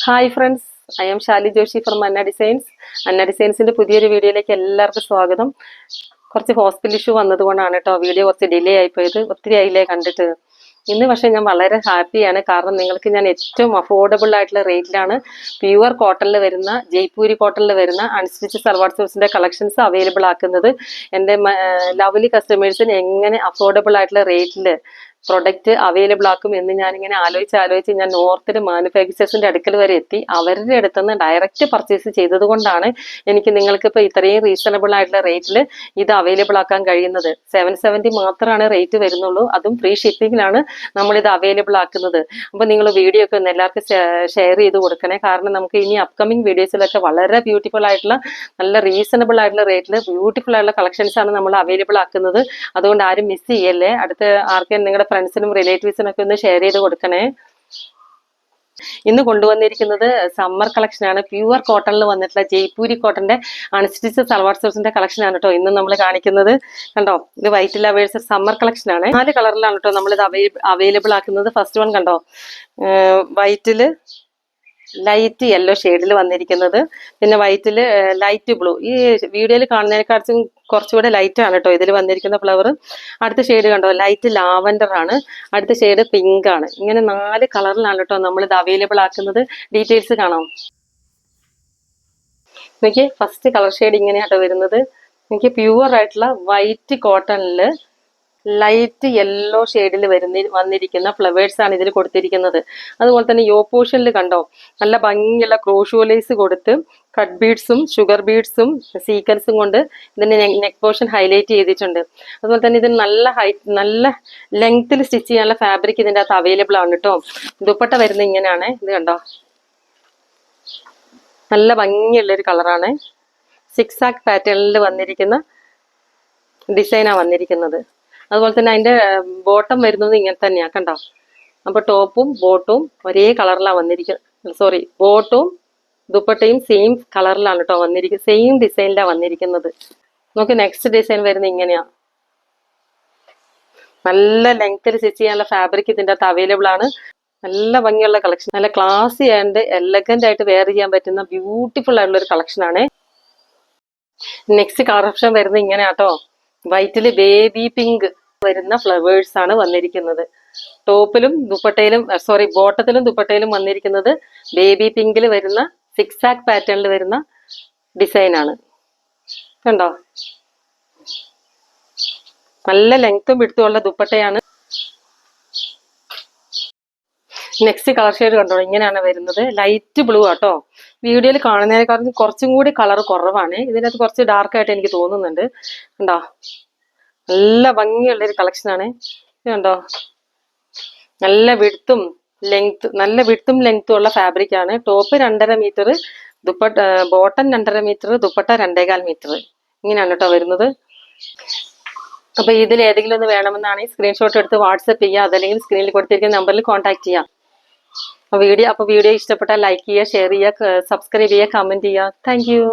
Hi friends, I am Shali Joshi from Anna designs. Anna ഡിസൈൻസിന്റെ പുതിയൊരു വീഡിയോയിലേക്ക് എല്ലാവർക്കും സ്വാഗതം. കുറച്ച് ഹോസ്പിറ്റൽ ഇഷ്യൂ വന്നതുകൊണ്ടാണ് കേട്ടോ വീഡിയോ കുറച്ച് ഡിലേ ആയിപ്പോയത്. ഒത്തിരി ആയില്ലേ കണ്ടിട്ട്. ഇന്ന് പക്ഷേ ഞാൻ വളരെ ഹാപ്പിയാണ്. കാരണം നിങ്ങൾക്ക് ഞാൻ ഏറ്റവും അഫോർഡബിൾ ആയിട്ടുള്ള റേറ്റിലാണ് പ്യുവർ കോട്ടണിൽ വരുന്ന, ജയ്പൂരി കോട്ടണിൽ വരുന്ന അൺസ്റ്റിച്ച് സൽവാർ സ്യൂട്ട്സിന്റെ കളക്ഷൻസ് അവൈലബിൾ ആക്കുന്നത്. എൻ്റെ ലവ്ലി കസ്റ്റമേഴ്സിന് എങ്ങനെ അഫോർഡബിൾ ആയിട്ടുള്ള റേറ്റിൽ പ്രൊഡക്റ്റ് അവൈലബിൾ ആക്കും എന്ന് ഞാനിങ്ങനെ ആലോചിച്ച് ഞാൻ നോർത്തിൽ മാനുഫാക്ചേഴ്സിന്റെ അടുക്കൽ വരെ എത്തി. അവരുടെ അടുത്തുനിന്ന് ഡയറക്റ്റ് പർച്ചേസ് ചെയ്തത് കൊണ്ടാണ് എനിക്ക് നിങ്ങൾക്ക് ഇപ്പോൾ ഇത്രയും റീസണബിൾ ആയിട്ടുള്ള റേറ്റിൽ ഇത് അവൈലബിൾ ആക്കാൻ കഴിയുന്നത്. 770 മാത്രമാണ് റേറ്റ് വരുന്നുള്ളൂ. അതും ഫ്രീ ഷിപ്പിങ്ങിലാണ് നമ്മളിത് അവൈലബിൾ ആക്കുന്നത്. അപ്പോൾ നിങ്ങൾ വീഡിയോ ഒക്കെ ഒന്ന് എല്ലാവർക്കും ഷെയർ ചെയ്ത് കൊടുക്കണേ. കാരണം നമുക്ക് ഇനി അപ്കമിങ് വീഡിയോസിലൊക്കെ വളരെ ബ്യൂട്ടിഫുൾ ആയിട്ടുള്ള, നല്ല റീസണബിൾ ആയിട്ടുള്ള റേറ്റിൽ ബ്യൂട്ടിഫുൾ ആയിട്ടുള്ള കളക്ഷൻസ് ആണ് നമ്മൾ അവൈലബിൾ ആക്കുന്നത്. അതുകൊണ്ട് ആരും മിസ് ചെയ്യല്ലേ. അടുത്ത ആർക്കും നിങ്ങളുടെ ഫ്രണ്ട്സിനും റിലേറ്റീവ്സിനും ഒക്കെ ഒന്ന് ഷെയർ ചെയ്ത് കൊടുക്കണേ. ഇന്ന് കൊണ്ടുവന്നിരിക്കുന്നത് സമ്മർ കളക്ഷൻ ആണ്. പ്യുവർ കോട്ടണിൽ വന്നിട്ടുള്ള ജയ്പൂരി കോട്ടന്റെ അൺസ്റ്റിച്ച് സൽവാർ സ്യൂട്ട്സിന്റെ കളക്ഷൻ ആണ് കേട്ടോ ഇന്ന് നമ്മൾ കാണിക്കുന്നത്. കണ്ടോ, ഇത് വൈറ്റ് ലവേഴ്സ് സമ്മർ കളക്ഷൻ ആണ്. 4 കളറിലാണ് കേട്ടോ നമ്മളിത് അവൈലബിൾ ആക്കുന്നത്. ഫസ്റ്റ് വൺ കണ്ടോ, വൈറ്റില് ലൈറ്റ് യെല്ലോ ഷെയ്ഡിൽ വന്നിരിക്കുന്നത്, പിന്നെ വൈറ്റില് ലൈറ്റ് ബ്ലൂ. ഈ വീഡിയോയിൽ കാണുന്നതിനെക്കാട്ടും കുറച്ചുകൂടെ ലൈറ്റ് ആണ് കേട്ടോ ഇതിൽ വന്നിരിക്കുന്ന ഫ്ലവർ. അടുത്ത ഷെയ്ഡ് കണ്ടോ, ലൈറ്റ് ലാവൻഡർ ആണ്. അടുത്ത ഷെയ്ഡ് പിങ്ക് ആണ്. ഇങ്ങനെ 4 കളറിലാണ് കേട്ടോ നമ്മളിത് അവൈലബിൾ ആക്കുന്നത്. ഡീറ്റെയിൽസ് കാണാം. എനിക്ക് ഫസ്റ്റ് കളർ ഷെയ്ഡ് ഇങ്ങനെയാട്ടോ വരുന്നത്. എനിക്ക് പ്യുവർ ആയിട്ടുള്ള വൈറ്റ് കോട്ടണില് ലൈറ്റ് യെല്ലോ ഷെയ്ഡിൽ വന്നിരിക്കുന്ന ഫ്ലവേഴ്സ് ആണ് ഇതിൽ കൊടുത്തിരിക്കുന്നത്. അതുപോലെ തന്നെ യോ പോർഷനിൽ കണ്ടോ, നല്ല ഭംഗിയുള്ള ക്രോഷോലേസ് കൊടുത്ത് കട്ട് ബീഡ്സും ഷുഗർ ബീഡ്സും സീക്വൻസും കൊണ്ട് ഇതിന്റെ നെക്ക് പോർഷൻ ഹൈലൈറ്റ് ചെയ്തിട്ടുണ്ട്. അതുപോലെ തന്നെ ഇതിന് നല്ല ലെങ്ത്തിൽ സ്റ്റിച്ച് ചെയ്യാനുള്ള ഫാബ്രിക് ഇതിൻ്റെ അകത്ത് അവൈലബിൾ ആണ് കേട്ടോ. ദുപ്പട്ട വരുന്നത് ഇങ്ങനെയാണ്. ഇത് കണ്ടോ, നല്ല ഭംഗിയുള്ളൊരു കളറാണ്. 6 ആക്ക് പാറ്റേണിൽ വന്നിരിക്കുന്ന ഡിസൈനാണ് വന്നിരിക്കുന്നത്. അതുപോലെ തന്നെ അതിന്റെ ബോട്ടം വരുന്നത് ഇങ്ങനെ തന്നെയാ കണ്ടോ. അപ്പൊ ടോപ്പും ബോട്ടും ഒരേ കളറിലാണ് വന്നിരിക്കുന്നത്. ബോട്ടും ദുപ്പട്ടയും സെയിം കളറിലാണ് കേട്ടോ വന്നിരിക്കുന്നത്. സെയിം ഡിസൈനിലാണ് വന്നിരിക്കുന്നത്. നമുക്ക് നെക്സ്റ്റ് ഡിസൈൻ വരുന്നത് ഇങ്ങനെയാ. നല്ല ലെങ്ത്തിൽ സ്റ്റിച്ച് ചെയ്യാനുള്ള ഫാബ്രിക് ഇതിൻ്റെ അകത്ത് അവൈലബിൾ ആണ്. നല്ല ഭംഗിയുള്ള കളക്ഷൻ, നല്ല ക്ലാസി ആൻഡ് എലഗന്റ് ആയിട്ട് വെയർ ചെയ്യാൻ പറ്റുന്ന ബ്യൂട്ടിഫുൾ ആയിട്ടുള്ള ഒരു കളക്ഷൻ ആണ്. നെക്സ്റ്റ് കളർ ഓപ്ഷൻ വരുന്നത് ഇങ്ങനെയാട്ടോ. വൈറ്റില് ബേബി പിങ്ക് വരുന്ന ഫ്ലവേഴ്സ് ആണ് വന്നിരിക്കുന്നത്. ടോപ്പിലും ദുപ്പട്ടയിലും ബോട്ടത്തിലും ദുപ്പട്ടയിലും വന്നിരിക്കുന്നത് ബേബി പിങ്കിൽ വരുന്ന 6 ആക്ക് പാറ്റേണിൽ വരുന്ന ഡിസൈൻ ആണ്. കണ്ടോ, നല്ല ലെങ്ത്തും വിടുത്തുമുള്ള ദുപ്പട്ടയാണ്. നെക്സ്റ്റ് കളർ ഷെയ്ഡ് കണ്ടോ, ഇങ്ങനെയാണ് വരുന്നത്. ലൈറ്റ് ബ്ലൂ ആട്ടോ. വീഡിയോയിൽ കാണുന്നതിനേക്കാളും കുറച്ചും കൂടി കളർ കുറവാണ്. ഇതിനകത്ത് കുറച്ച് ഡാർക്ക് ആയിട്ട് എനിക്ക് തോന്നുന്നുണ്ട്. കണ്ടോ, നല്ല ഭംഗിയുള്ളൊരു കളക്ഷനാണ്. കണ്ടോ, നല്ല വിഡ്ത്തും ലെങ്ത്തും ഉള്ള ഫാബ്രിക് ആണ്. Top 2.5 metre, bottom 2.5 metre, dupatta 2.25 metre. ഇങ്ങനെയാണ് കേട്ടോ വരുന്നത്. അപ്പൊ ഇതിൽ ഏതെങ്കിലും ഒന്ന് വേണമെന്നാണെങ്കിൽ സ്ക്രീൻഷോട്ട് എടുത്ത് വാട്സപ്പ് ചെയ്യുക. അതല്ലെങ്കിൽ സ്ക്രീനിൽ കൊടുത്തിരിക്കുന്ന നമ്പറിൽ കോൺടാക്ട് ചെയ്യാം. വീഡിയോ ഇഷ്ടപ്പെട്ടാൽ ലൈക്ക് ചെയ്യുക, ഷെയർ ചെയ്യുക, സബ്സ്ക്രൈബ് ചെയ്യുക, കമന്റ് ചെയ്യുക. Thank you.